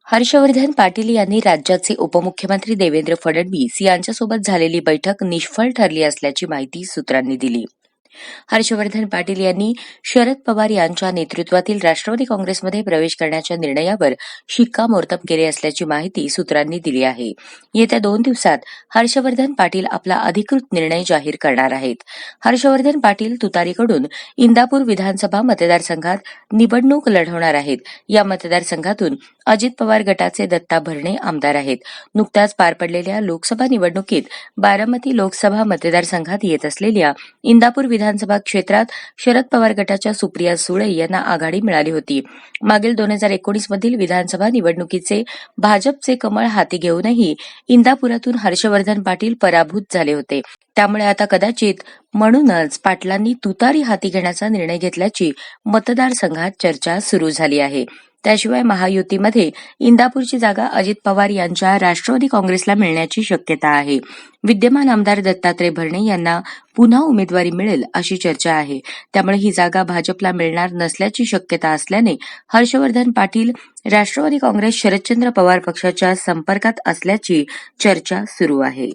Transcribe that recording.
हर्षवर्धन पाटील यांनी राज्याचे उपमुख्यमंत्री देवेंद्र फडणवीस यांच्यासोबत झालेली बैठक निष्फळ ठरली असल्याची माहिती सूत्रांनी दिली. हर्षवर्धन पाटील यांनी शरद पवार यांच्या नेतृत्वातील राष्ट्रवादी काँग्रेसमध्ये प्रवेश करण्याच्या निर्णयावर शिक्कामोर्तब केले असल्याची माहिती सूत्रांनी दिली आहे. येत्या 2 दिवसात हर्षवर्धन पाटील आपला अधिकृत निर्णय जाहीर करणार आहेत. हर्षवर्धन पाटील तुतारीकडून इंदापूर विधानसभा मतदारसंघात निवडणूक लढवणार आहेत. या मतदारसंघातून अजित पवार गटाचे दत्ता भरणे आमदार आहेत. नुकत्याच पार पडलेल्या लोकसभा निवडणुकीत बारामती लोकसभा मतदारसंघात येत असलेल्या इंदापूर विधानसभा क्षेत्रात शरद पवार गटाच्या सुप्रिया सुळे यांना आघाडी मिळाली होती. मागील 2019 मधील विधानसभा निवडणुकीचे भाजपचे कमळ हाती घेऊनही इंदापुरातून हर्षवर्धन पाटील पराभूत झाले होते. त्यामुळे आता कदाचित म्हणूनच पाटलांनी तुतारी हाती घेण्याचा निर्णय घेतल्याची मतदारसंघात चर्चा सुरू झाली आहे. त्याशिवाय महायुतीमध्ये इंदापूरची जागा अजित पवार यांच्या राष्ट्रवादी काँग्रेसला मिळण्याची शक्यता आहे. विद्यमान आमदार दत्तात्रय भरणे यांना पुन्हा उमेदवारी मिळेल अशी चर्चा आहे. त्यामुळे ही जागा भाजपला मिळणार नसल्याची शक्यता असल्याने हर्षवर्धन पाटील राष्ट्रवादी काँग्रेस शरदचंद्र पवार पक्षाच्या संपर्कात असल्याची चर्चा सुरू आहे.